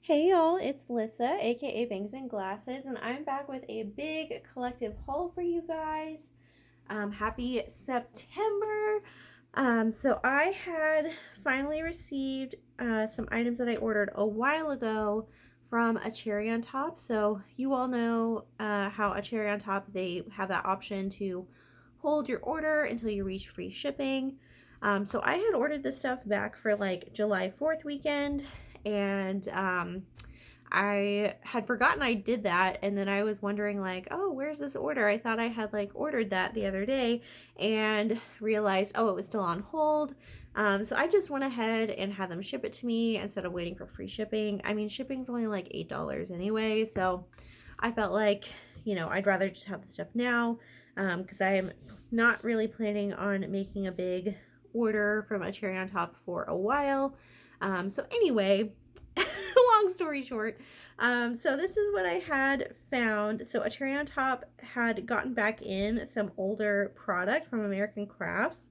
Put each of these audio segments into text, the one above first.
Hey y'all, it's Lissa, aka Bangs and Glasses, and I'm back with a big collective haul for you guys. Happy September! So I had finally received some items that I ordered a while ago from a Cherry on Top. So you all know how a Cherry on Top, they have that option to hold your order until you reach free shipping. So I had ordered this stuff back for like July 4th weekend, and I had forgotten I did that, and then I was wondering like, oh, where's this order? I thought I had like ordered that the other day and realized, oh, it was still on hold. So I just went ahead and had them ship it to me instead of waiting for free shipping. I mean, shipping's only like $8 anyway, so I felt like, I'd rather just have the stuff now, because I'm not really planning on making a big order from a Cherry on Top for a while. So anyway, long story short, so this is what I had found. So a Cherry on Top had gotten back in some older product from American Crafts,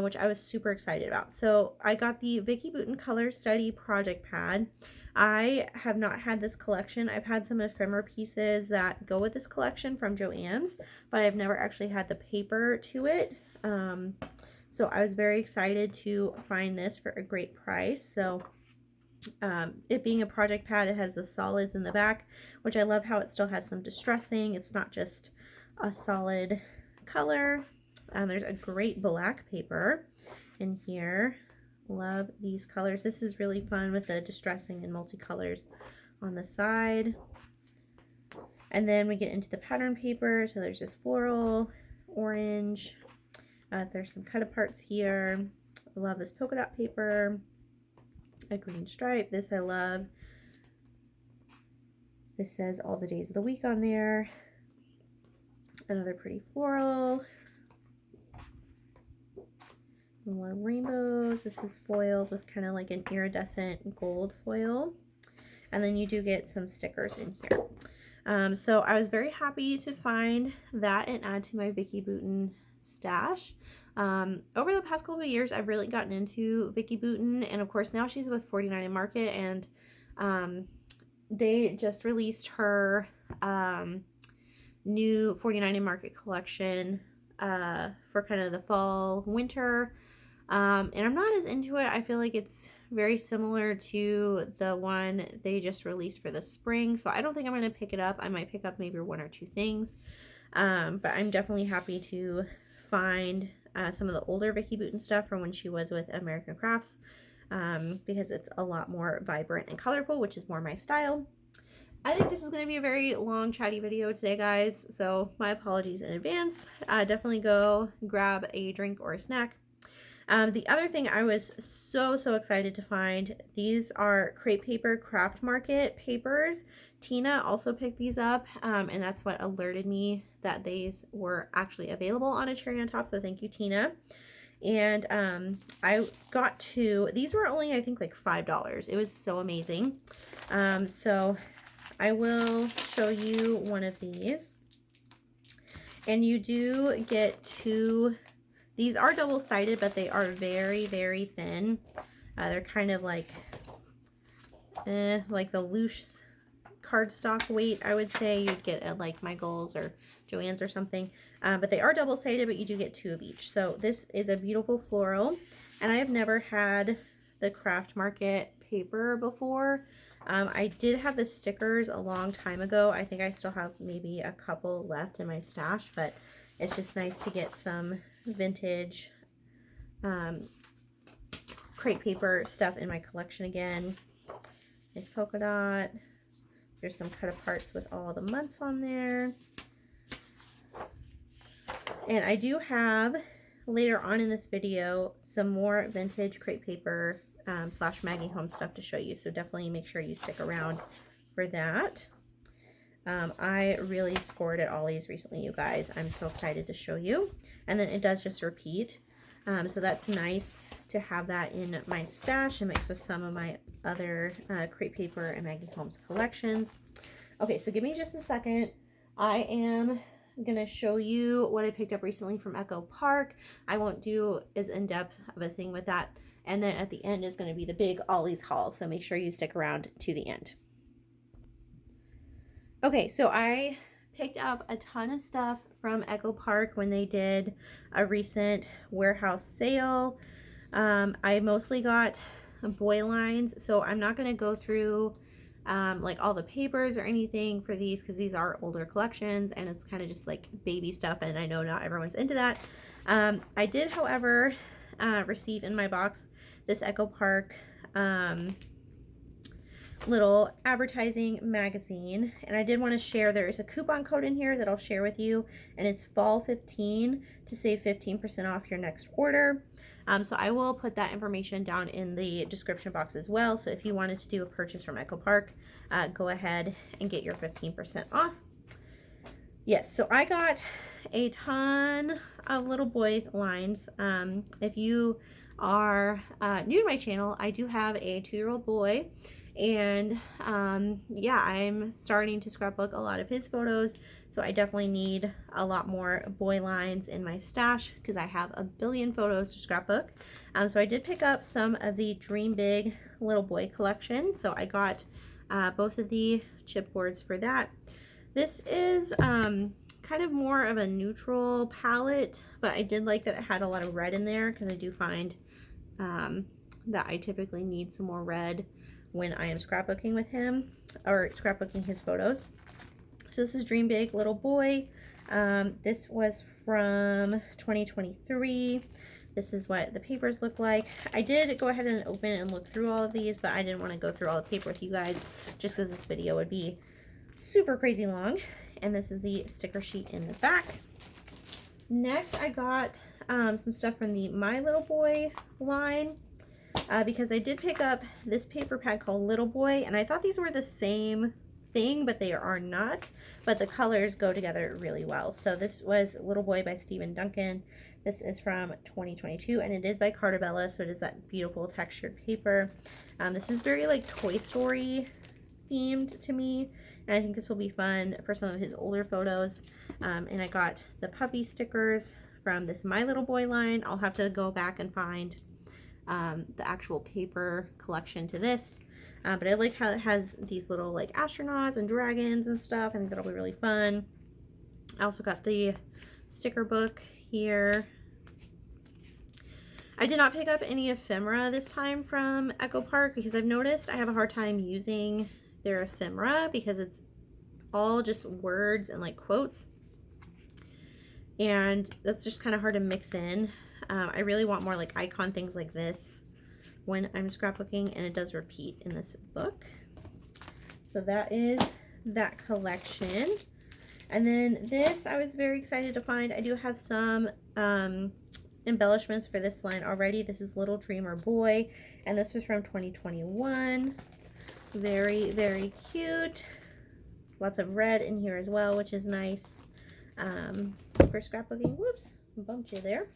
which I was super excited about. So I got the Vicki Boutin Color Study Project Pad. I have not had this collection. I've had some ephemera pieces that go with this collection from Joann's, but I've never actually had the paper to it. So I was very excited to find this for a great price. So it being a project pad, it has the solids in the back, which I love how it still has some distressing. It's not just a solid color. There's a great black paper in here. Love these colors. This is really fun with the distressing and multicolors on the side. And then we get into the pattern paper. So there's this floral, orange. There's some cut aparts here. I love this polka dot paper. A green stripe. This I love. This says all the days of the week on there. Another pretty floral. More rainbows. This is foiled with kind of like an iridescent gold foil. And then you do get some stickers in here. So I was very happy to find that and add to my Vicki Boutin stash. Over the past couple of years, I've really gotten into Vicki Boutin, and of course now she's with 49 in Market, and they just released her new 49 in Market collection for kind of the fall winter, and I'm not as into it. I feel like it's very similar to the one they just released for the spring, so I don't think I'm going to pick it up. I might pick up maybe one or two things, but I'm definitely happy to find some of the older Vicki Boutin stuff from when she was with American Crafts, because it's a lot more vibrant and colorful, which is more my style. I think this is going to be a very long chatty video today, guys, so my apologies in advance. Definitely go grab a drink or a snack. The other thing I was so excited to find, these are crepe paper craft market papers. Tina also picked these up, and that's what alerted me that these were actually available on a Cherry on Top, so thank you, Tina. And I got two. These were only, I think, like $5. It was so amazing. So I will show you one of these. And you do get two. These are double-sided, but they are very thin. They're kind of like the loose cardstock weight, I would say. You'd get at like Michael's or Joann's or something. But they are double-sided, but you do get two of each. So this is a beautiful floral. And I have never had the Craft Market paper before. I did have the stickers a long time ago. I think I still have maybe a couple left in my stash, but it's just nice to get some vintage crepe paper stuff in my collection again. Nice polka dot. There's some cut aparts with all the months on there. And I do have, later on in this video, some more vintage crepe paper slash Maggie Holmes stuff to show you. So definitely make sure you stick around for that. I really scored at Ollie's recently, you guys. I'm so excited to show you. And then it does just repeat. So that's nice to have that in my stash and mix with some of my other crepe paper and Maggie Holmes collections. Okay, so give me just a second. I am going to show you what I picked up recently from Echo Park. I won't do as in-depth of a thing with that. And then at the end is going to be the big Ollie's haul. So make sure you stick around to the end. Okay, so I picked up a ton of stuff from Echo Park when they did a recent warehouse sale. I mostly got boy lines, so I'm not going to go through like all the papers or anything for these because these are older collections and it's kind of just like baby stuff, and I know not everyone's into that. I did, however, receive in my box this Echo Park little advertising magazine, and I did want to share, there is a coupon code in here that I'll share with you, and it's fall 15 to save 15% off your next order. So I will put that information down in the description box as well, so if you wanted to do a purchase from Echo Park, go ahead and get your 15% off. Yes, so I got a ton of little boy lines. If you are new to my channel, I do have a 2-year-old boy, and yeah, I'm starting to scrapbook a lot of his photos, so I definitely need a lot more boy lines in my stash because I have a billion photos to scrapbook. So I did pick up some of the Dream Big little boy collection, so I got both of the chipboards for that. This is kind of more of a neutral palette, but I did like that it had a lot of red in there because I do find that I typically need some more red when I am scrapbooking with him or scrapbooking his photos. So this is Dream Big Little Boy. This was from 2023. This is what the papers look like. I did go ahead and open and look through all of these, but I didn't want to go through all the paper with you guys just because this video would be super crazy long. And this is the sticker sheet in the back. Next, I got some stuff from the My Little Boy line because I did pick up this paper pad called Little Boy, and I thought these were the same thing, but they are not, but the colors go together really well. So this was Little Boy by Stephen Duncan. This is from 2022, and it is by Cartabella, so it is that beautiful textured paper. This is very like Toy Story themed to me, and I think this will be fun for some of his older photos. And I got the puppy stickers from this My Little Boy line. I'll have to go back and find the actual paper collection to this. But I like how it has these little like astronauts and dragons and stuff. I think that'll be really fun. I also got the sticker book here. I did not pick up any ephemera this time from Echo Park because I've noticed I have a hard time using their ephemera because it's all just words and like quotes, and that's just kind of hard to mix in. I really want more like icon things like this when I'm scrapbooking, and it does repeat in this book. So that is that collection. And then this I was very excited to find. I do have some embellishments for this line already. This is Little Dreamer Boy, and this was from 2021. Very, very cute. Lots of red in here as well, which is nice for scrapbooking. Whoops, bumped you there.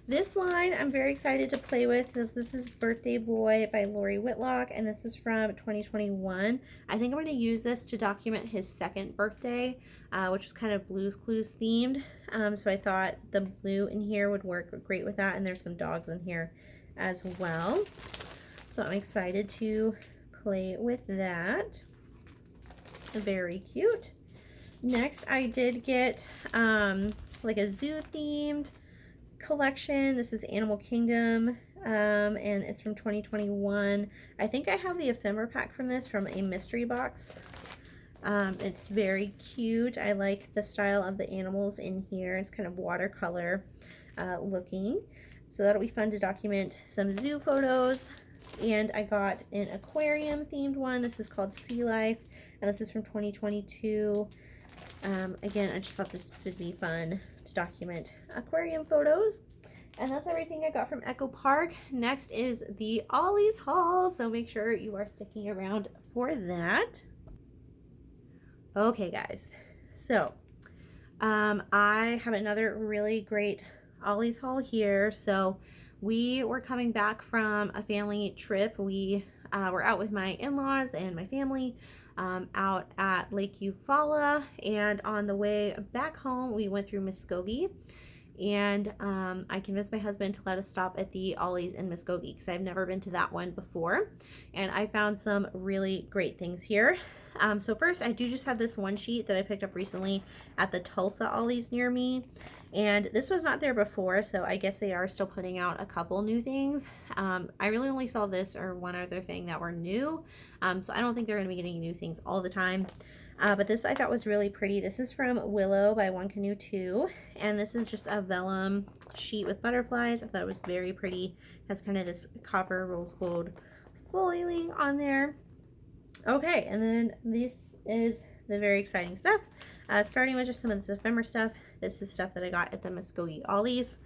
This line I'm very excited to play with. This is Birthday Boy by Lori Whitlock, and this is from 2021. I think I'm going to use this to document his second birthday, which was kind of Blue's Clues themed. So I thought the blue in here would work great with that, and there's some dogs in here as well. So I'm excited to play with that. Very cute. Next, I did get like a zoo themed collection. This is Animal Kingdom, and it's from 2021. I think I have the ephemera pack from this from a mystery box. It's very cute. I like the style of the animals in here. It's kind of watercolor looking, so that'll be fun to document some zoo photos. And I got an aquarium themed one. This is called Sea Life, and this is from 2022. Again, I just thought this would be fun to document aquarium photos. And that's everything I got from Echo Park. Next is the Ollie's haul, so make sure you are sticking around for that. Okay, guys, so I have another really great Ollie's haul here. So we were coming back from a family trip. We were out with my in-laws and my family out at Lake Eufaula, and on the way back home we went through Muskogee, and I convinced my husband to let us stop at the Ollie's in Muskogee because I've never been to that one before, and I found some really great things here. So first, I do just have this one sheet that I picked up recently at the Tulsa Ollie's near me, and this was not there before, so I guess they are still putting out a couple new things. I really only saw this or one other thing that were new, so I don't think they're going to be getting new things all the time. But this I thought was really pretty. This is from Willow by One Canoe 2, and this is just a vellum sheet with butterflies. I thought it was very pretty. It has kind of this copper rose gold foiling on there. Okay, and then this is the very exciting stuff. Starting with just some of this ephemera stuff. This is stuff that I got at the Muskogee Ollie's.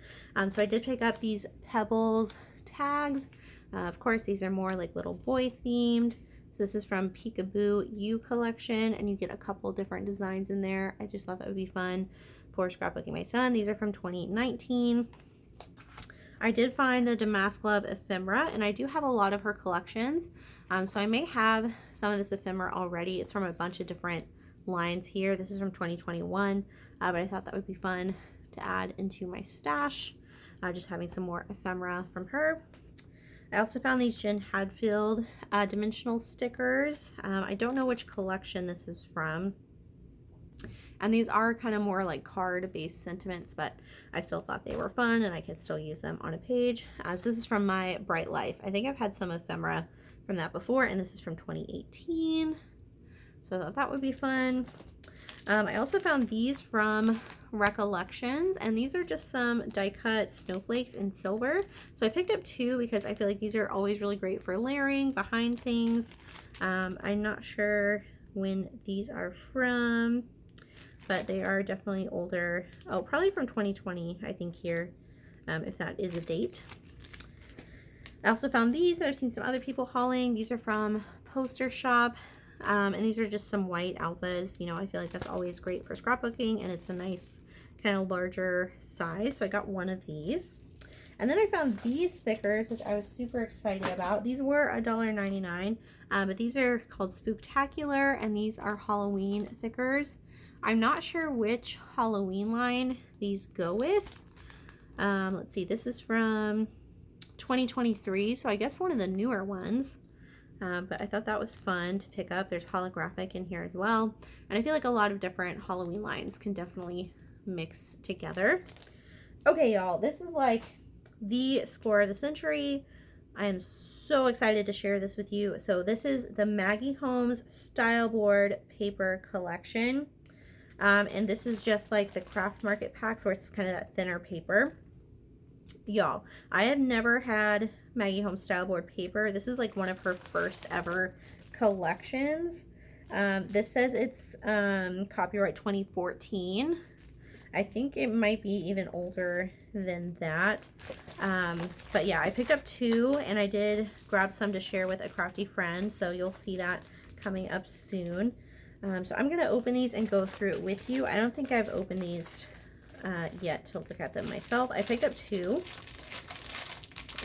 So I did pick up these pebbles tags. Of course, these are more like little boy themed. So this is from Peekaboo U collection, and you get a couple different designs in there. I just thought that would be fun for scrapbooking my son. These are from 2019. I did find the Damask Love ephemera, and I do have a lot of her collections. So I may have some of this ephemera already. It's from a bunch of different lines here. This is from 2021, but I thought that would be fun to add into my stash, just having some more ephemera from her. I also found these Jen Hadfield dimensional stickers. I don't know which collection this is from. And these are kind of more like card-based sentiments, but I still thought they were fun and I could still use them on a page. So this is from My Bright Life. I think I've had some ephemera from that before, and this is from 2018. So I thought that would be fun. I also found these from Recollections, and these are just some die-cut snowflakes in silver. So I picked up two because I feel like these are always really great for layering behind things. I'm not sure when these are from, but they are definitely older. Oh, probably from 2020, I think here, if that is a date. I also found these that I've seen some other people hauling. These are from Poster Shop. And these are just some white alphas. You know, I feel like that's always great for scrapbooking, and it's a nice kind of larger size. So I got one of these. And then I found these stickers, which I was super excited about. These were $1.99, but these are called Spooktacular, and these are Halloween stickers. I'm not sure which Halloween line these go with. Let's see, this is from 2023, so I guess one of the newer ones. But I thought that was fun to pick up. There's holographic in here as well. And I feel like a lot of different Halloween lines can definitely mix together. Okay, y'all, this is like the score of the century. I am so excited to share this with you. So this is the Maggie Holmes Style Board Paper Collection. And this is just like the Craft Market packs where it's kind of that thinner paper. Y'all, I have never had Maggie Holmes Style Board paper. This is like one of her first ever collections. This says it's copyright 2014. I think it might be even older than that. But yeah, I picked up two, and I did grab some to share with a crafty friend, so you'll see that coming up soon. So I'm gonna open these and go through it with you. I don't think I've opened these yet to look at them myself. I picked up two,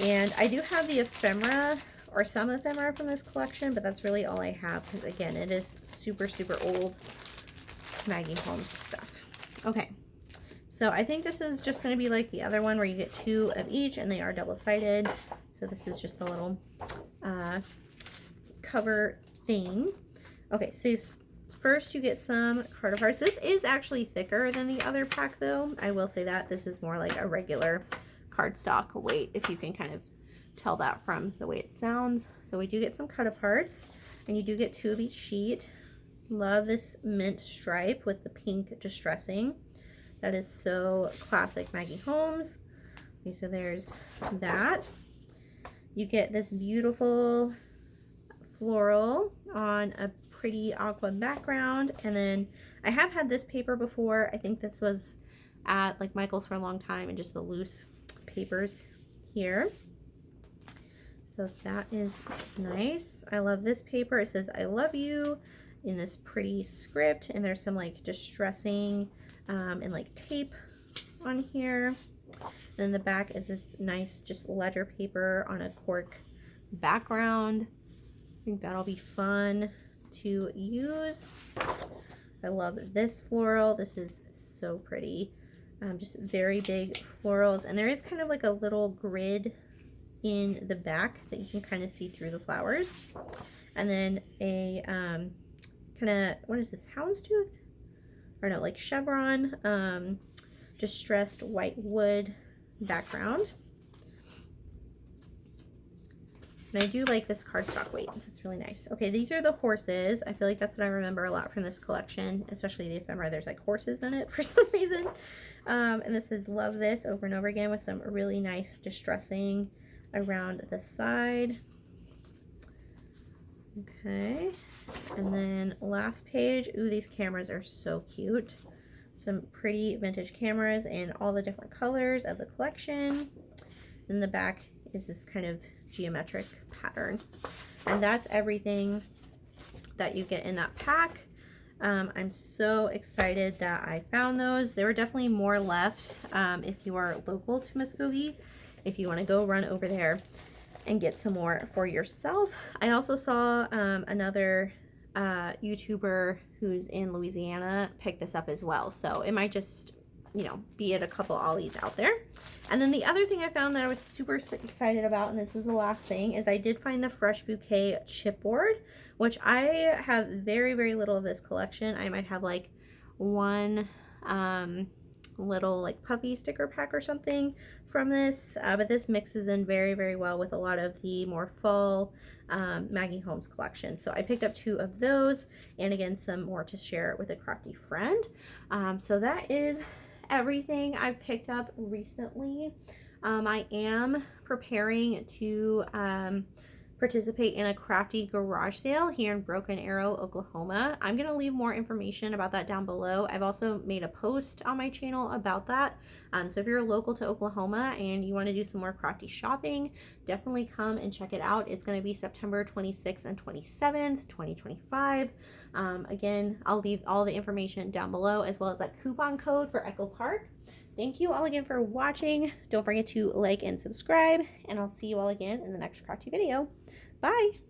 and I do have the ephemera, or some ephemera from this collection, but that's really all I have because, again, it is super, super old Maggie Holmes stuff. Okay, so I think this is just going to be like the other one where you get two of each, and they are double-sided. So this is just the little cover thing. Okay, so first you get some card of hearts. This is actually thicker than the other pack, though. I will say that. This is more like a regular cardstock weight, if you can kind of tell that from the way it sounds. So we do get some cut apart, and you do get two of each sheet. Love this mint stripe with the pink distressing. That is so classic Maggie Holmes. Okay, so there's that. You get this beautiful floral on a pretty aqua background, and then I have had this paper before. I think this was at like Michael's for a long time, and just the loose papers here. So that is nice. I love this paper. It says I love you in this pretty script, and there's some like distressing and like tape on here. Then the back is this nice just ledger paper on a cork background. I think that'll be fun to use. I love this floral. This is so pretty. Just very big florals, and there is kind of like a little grid in the back that you can kind of see through the flowers. And then a kind of, what is this, houndstooth? Or no, like chevron, distressed white wood background. And I do like this cardstock weight. It's really nice. Okay, these are the horses. I feel like that's what I remember a lot from this collection, especially the ephemera. There's like horses in it for some reason. And this is Love This over and over again with some really nice distressing around the side. Okay, and then last page. Ooh, these cameras are so cute. Some pretty vintage cameras in all the different colors of the collection. In the back is this kind of geometric pattern, and that's everything that you get in that pack. I'm so excited that I found those. There were definitely more left. If you are local to Muskogee, if you want to go run over there and get some more for yourself. I also saw another YouTuber who's in Louisiana pick this up as well, so it might just, you know, be at a couple Ollies out there. And then the other thing I found that I was super excited about, and this is the last thing, is I did find the Fresh Bouquet chipboard, which I have very, very little of this collection. I might have like one little like puffy sticker pack or something from this, but this mixes in very, very well with a lot of the more fall Maggie Holmes collection. So I picked up 2 of those, and again, some more to share with a crafty friend. So that is everything I've picked up recently. I am preparing to participate in a Crafty Garage Sale here in Broken Arrow, Oklahoma. I'm going to leave more information about that down below. I've also made a post on my channel about that. So if you're local to Oklahoma and you want to do some more crafty shopping, definitely come and check it out. It's going to be September 26th and 27th, 2025. Again, I'll leave all the information down below, as well as that coupon code for Echo Park. Thank you all again for watching. Don't forget to like and subscribe, and I'll see you all again in the next crafty video. Bye!